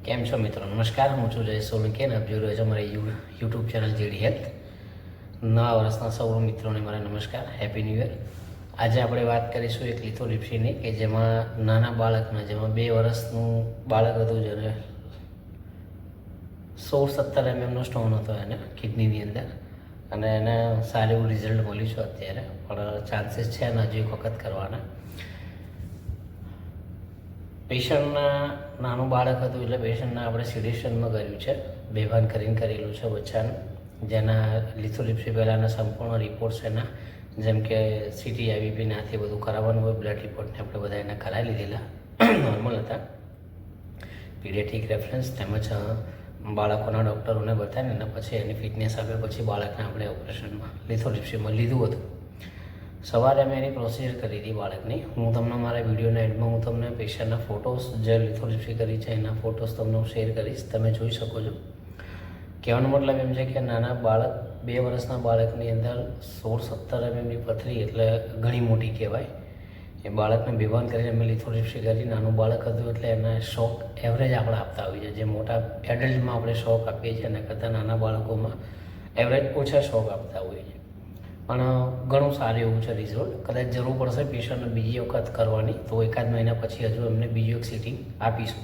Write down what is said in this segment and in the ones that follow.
કેમ છો મિત્રો? નમસ્કાર, હું છું જય સોલંકી અને આપ જોઈ રહ્યો છો મારી યુટ્યુબ ચેનલ જેડી હેલ્થ. નવા વર્ષના સૌ મિત્રોને મારા નમસ્કાર, હેપી ન્યૂ યર. આજે આપણે વાત કરીશું એક લિથોટ્રિપ્સીની કે જેમાં નાના બાળકના, જેમાં 2 વર્ષનું બાળક હતું જેને 16-17 mm નો સ્ટોન હતો એને કિડનીની અંદર, અને એને સારું એવું રિઝલ્ટ મળ્યું છે અત્યારે, પણ ચાન્સીસ છે એના હજુ એક વખત કરવાના. પેશન્ટના નાનું બાળક હતું એટલે પેશન્ટના આપણે સિડેશનમાં કર્યું છે, બેભાન કરીને કરેલું છે બચ્ચાનું, જેના લિથોટ્રિપ્સી પહેલાંના સંપૂર્ણ રિપોર્ટ્સ એના, જેમ કે સીટી આઈવીપી નાથી બધું કરાવવાનું હોય, બ્લડ રિપોર્ટને આપણે બધા એના કરાવી લીધેલા, નોર્મલ હતા. પીડિયાટ્રિક રેફરન્સ તેમજ બાળકોના ડૉક્ટરોને બતાવીને એના પછી એની ફિટનેસ આપ્યા પછી બાળકને આપણે ઓપરેશનમાં લિથોટ્રિપ્સીમાં લીધું હતું. સવારે મેં એની પ્રોસિજર કરી હતી બાળકની. હું તમને મારા વિડીયોના એન્ડમાં હું તમને પેશન્ટના ફોટોસ જે લિથોટ્રિપ્સી કરી છે એના ફોટોસ તમને હું શેર કરીશ, તમે જોઈ શકો છો. કહેવાનો મતલબ એમ છે કે નાના બાળક, 2 વર્ષના બાળકની અંદર 16-17 mmની પથરી એટલે ઘણી મોટી કહેવાય. એ બાળકને બેભાન કરીને અમે લિથોટ્રિપ્સી કરી. નાનું બાળક હતું એટલે એના શોક એવરેજ આપણે આપતા હોઈએ છીએ. જે મોટા એડલ્ટમાં આપણે શોક આપીએ છીએ એના કરતાં નાના બાળકોમાં એવરેજ ઓછા શોક આપતા હોઈએ છીએ, પણ ઘણું સારું એવું છે રિઝલ્ટ. કદાચ જરૂર પડશે પેશન્ટને બીજી વખત કરવાની તો 1-2 મહિના પછી હજુ એમને બીજું એક સિટિંગ આપીશું.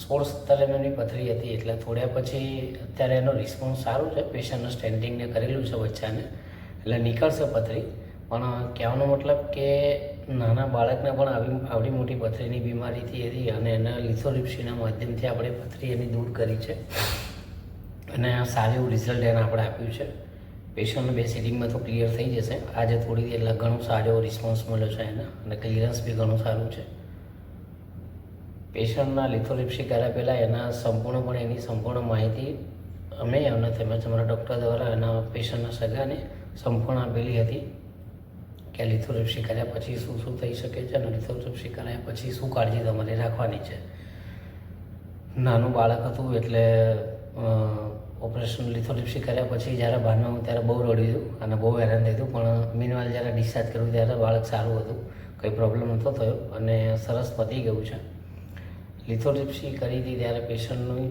16-17 mmની પથરી હતી એટલે થોડ્યા પછી અત્યારે એનો રિસ્પોન્સ સારો છે. પેશન્ટને સ્ટેન્ટિંગને કરેલું છે બચ્ચાને, એટલે નીકળશે પથરી. પણ કહેવાનો મતલબ કે નાના બાળકને પણ આવડી મોટી પથરીની બીમારીથી હતી અને એના લિથોટ્રિપ્સીના માધ્યમથી આપણે પથરી એની દૂર કરી છે અને સારું એવું રિઝલ્ટ એને આપણે આપ્યું છે. પેશન્ટને 2 સિટિંગમાં તો ક્લિયર થઈ જશે. આજે થોડી એટલે ઘણું સારો એવો રિસ્પોન્સ મળ્યો છે એને, અને ક્લિયરન્સ બી ઘણું સારું છે. પેશન્ટના લિથોટ્રિપ્સી કર્યા પહેલાં એના સંપૂર્ણપણે એની સંપૂર્ણ માહિતી અમે અને તેમજ અમારા ડૉક્ટર દ્વારા એના પેશન્ટના સગાને સંપૂર્ણ આપેલી હતી કે લિથોટ્રિપ્સી કર્યા પછી શું શું થઈ શકે છે અને લિથોટ્રિપ્સી કર્યા પછી શું કાળજી તમારે રાખવાની છે. નાનું બાળક હતું એટલે ઓપરેશન લિથોટ્રિપ્સી કર્યા પછી જ્યારે બહારમાં હું ત્યારે બહુ રડ્યું હતું અને બહુ હેરાન થયું હતું, પણ મીનવાલ જ્યારે ડિસ્ચાર્જ કર્યું ત્યારે બાળક સારું હતું, કંઈ પ્રોબ્લેમ નહોતો થયો અને સરસ પતી ગયું છે. લિથોટ્રિપ્સી કરી હતી ત્યારે પેશન્ટની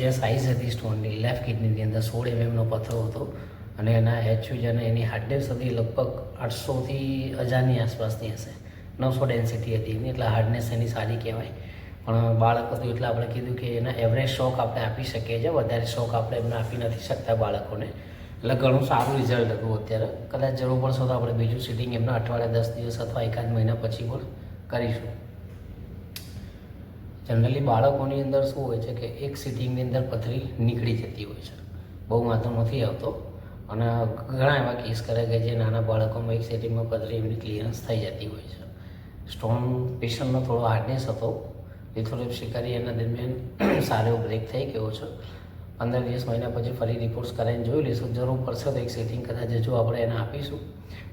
જે સાઇઝ હતી સ્ટોનની, લેફ્ટ કિડનીની અંદર 16 mmનો પથરો હતો અને એના HUG અને એની હાર્ડનેસ હતી લગભગ 800થી 1000ની આસપાસની હશે. 900 ડેન્સિટી હતી એની, એટલે હાર્ડનેસ એની સારી કહેવાય. પણ બાળક હતું એટલે આપણે કીધું કે એના એવરેજ શોક આપણે આપી શકીએ છીએ, વધારે શોક આપણે એમને આપી નથી શકતા બાળકોને, એટલે ઘણું સારું રિઝલ્ટ હતું. અત્યારે કદાચ જરૂર પડશે તો આપણે બીજું સિટિંગ એમના અઠવાડિયા 10 દિવસ અથવા 1-2 મહિના પછી પણ કરીશું. જનરલી બાળકોની અંદર શું હોય છે કે એક સિટિંગની અંદર પથરી નીકળી જતી હોય છે, બહુ વાંધો નથી આવતો. અને ઘણા એવા કેસ કરે કે જે નાના બાળકોમાં એક સિટિંગમાં પથરી એમની ક્લિયરન્સ થઈ જતી હોય છે. સ્ટોન પેશન્ટનો થોડો હાર્ડનેસ હતો, લિથોટ્રિપ્સી કરી એના દરમિયાન સારો બ્રેક થઈ ગયો છે. 15-20 મહિના પછી ફરી રિપોર્ટ્સ કરાવીને જોઈ લઈશું. જરૂર પડશે તો એક સિટિંગ કદાચ હજુ આપણે એને આપીશું,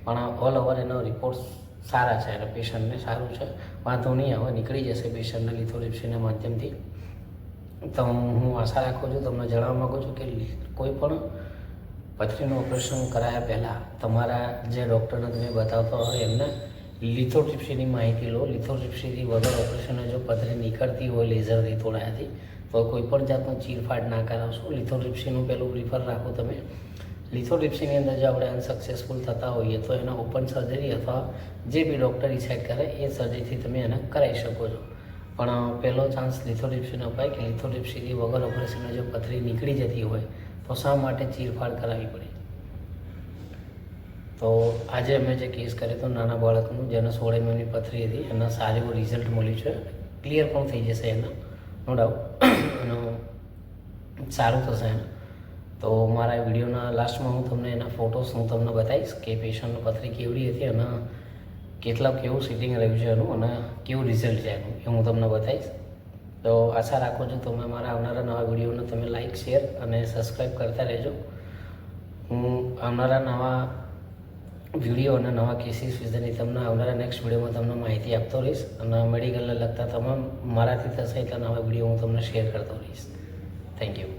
પણ ઓલ ઓવર એનો રિપોર્ટ્સ સારા છે અને પેશન્ટને સારું છે, વાંધો નહીં આવે, નીકળી જશે પેશન્ટને લિથોટ્રિપ્સીના માધ્યમથી. તો હું આશા રાખું છું, તમને જણાવવા માગું છું કે કોઈ પણ પથરીનું ઓપરેશન કરાયા પહેલાં તમારા જે ડૉક્ટરને તમે બતાવતા હોય એમને લિથોટ્રિપ્સીની માહિતી લો. લિથોટ્રિપ્સીથી વગર ઓપરેશનને જો પથરી નીકળતી હોય લેઝરથી થોડાથી, તો કોઈ પણ જાતનું ચીરફાડ ના કરાવશો. લિથોટ્રિપ્સીનું પહેલું પ્રિફર રાખો તમે. લિથોટ્રિપ્સીની અંદર જો આપણે અનસક્સેસફુલ થતા હોઈએ તો એના ઓપન સર્જરી અથવા જે બી ડૉક્ટર ડિસાઇડ કરે એ સર્જરીથી તમે એને કરાવી શકો છો. પણ પહેલો ચાન્સ લિથોટ્રિપ્સીનો અપાય કે લિથોટ્રિપ્સીથી વગર ઓપરેશનને જો પથરી નીકળી જતી હોય તો શા માટે ચીરફાડ કરાવવી પડે. તો આજે અમે જે કેસ કર્યો હતો નાના બાળકનું જેને 16 mmની પથરી હતી, એના સારું એવું રિઝલ્ટ મળ્યું છે. ક્લિયર પણ થઈ જશે એના, નો ડાઉટ, અને સારું થશે એના. તો મારા વિડીયોના લાસ્ટમાં હું તમને એના ફોટોસ હું તમને બતાવીશ કે પેશન્ટની પથરી કેવડી હતી અને કેવું સિટિંગ રહ્યું છે એનું અને કેવું રિઝલ્ટ છે એનું, એ હું તમને બતાવીશ. તો આશા રાખું છું તમે મારા આવનારા નવા વિડીયોને તમે લાઇક, શેર અને સબસ્ક્રાઈબ કરતા રહેજો. હું આવનારા નવા વિડીયો અને નવા કેસીસ વિશેની તમને આવનારા નેક્સ્ટ વિડીયોમાં તમને માહિતી આપતો રહીશ અને મેડિકલને લગતા તમામ મારાથી થશે એટલા નવા વિડીયો હું તમને શેર કરતો રહીશ. Thank you.